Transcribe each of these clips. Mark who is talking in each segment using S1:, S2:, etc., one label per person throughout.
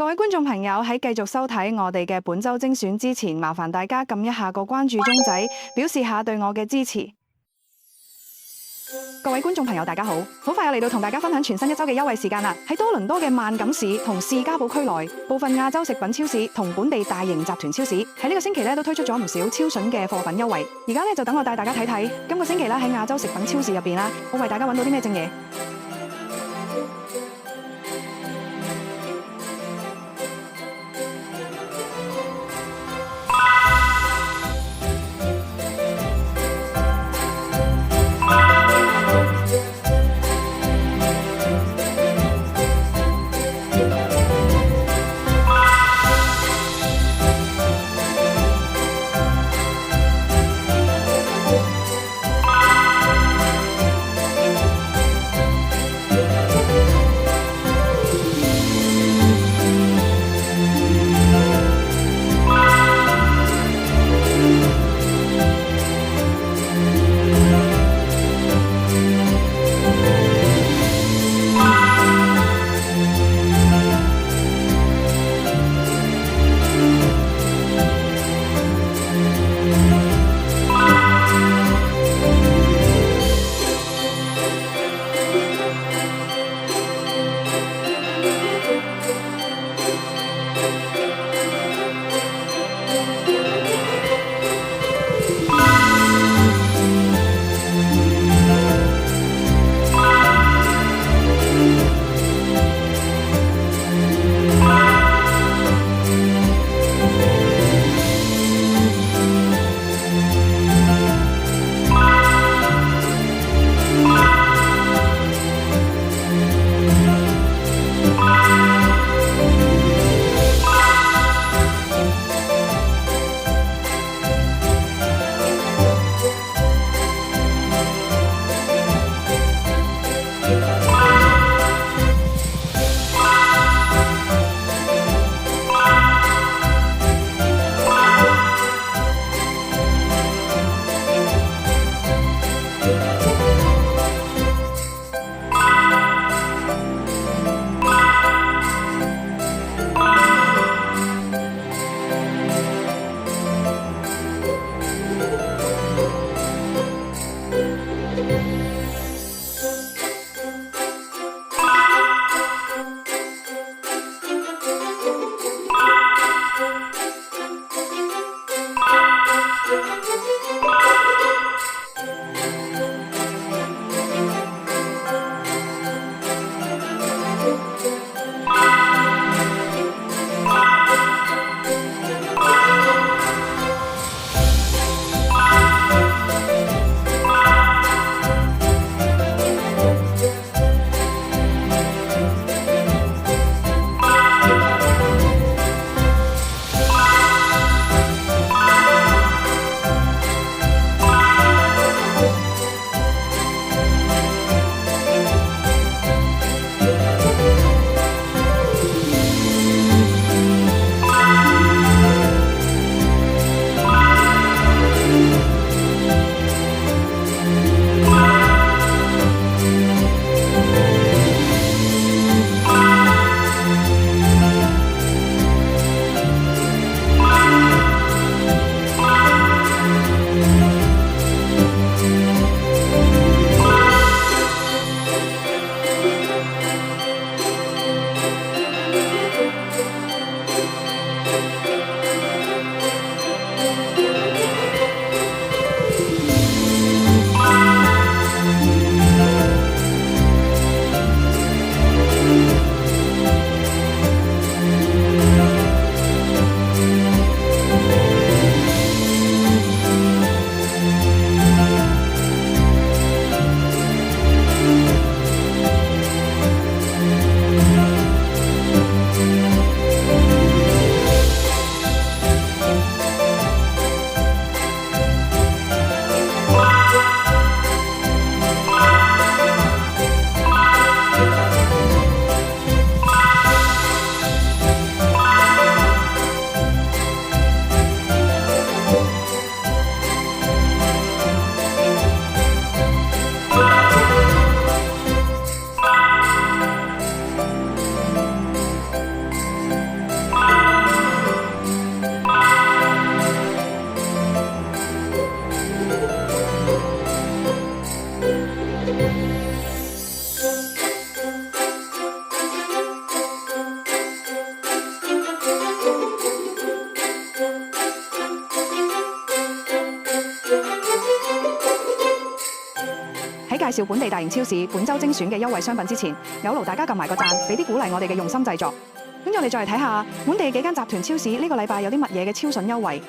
S1: 各位觀眾朋友喺繼續收睇我哋嘅本周精選之前，麻煩大家撳一下個關注鐘仔，表示下對我嘅支持。各位觀眾朋友，大家好，好快又嚟到同大家分享全新一周嘅優惠時間啦！喺多倫多嘅萬錦市同士嘉堡區內，部分亞洲食品超市同本地大型集團超市喺呢個星期都推出咗唔少超筍嘅貨品優惠。而家就等我帶大家睇睇今個星期喺亞洲食品超市入邊我為大家揾到啲咩正嘢。紹本地大型超市本週精選嘅優惠商品之前，有勞大家撳埋個讚，俾啲鼓勵我哋嘅用心製作。跟住我哋再嚟睇下本地幾間集團超市呢個禮拜有啲乜嘢嘅超筍優惠。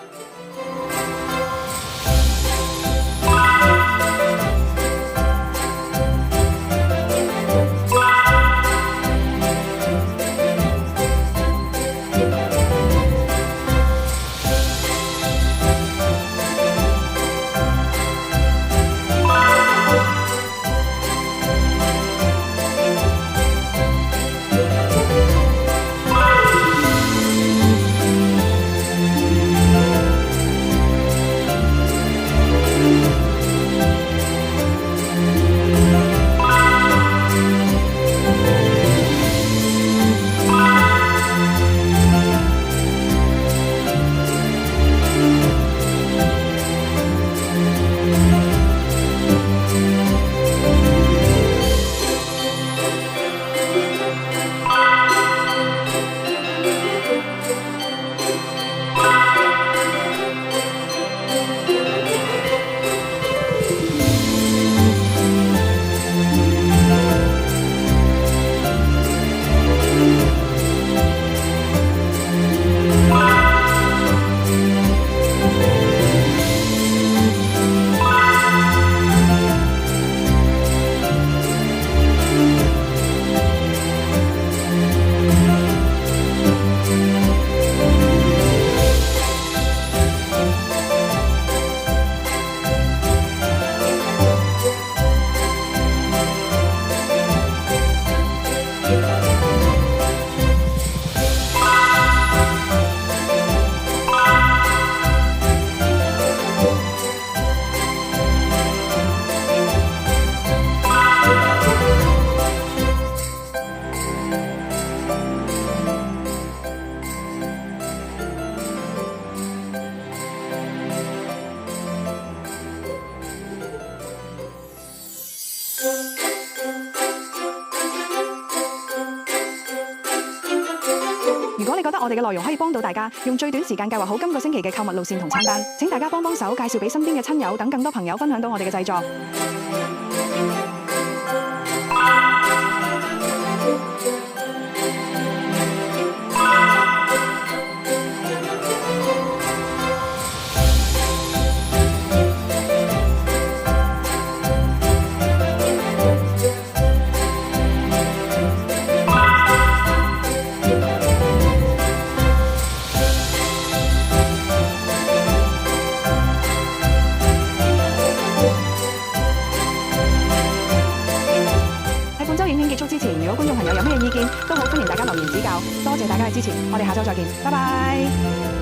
S1: 如果你覺得我哋嘅內容可以幫到大家，用最短時間計劃好今個星期嘅購物路線同餐單，請大家幫手介紹俾身邊嘅親友，等更多朋友分享到我哋嘅製作。結束之前，如果觀眾朋友有咩意見，都好歡迎大家留言指教。多謝大家嘅支持，我哋下週再見，拜拜。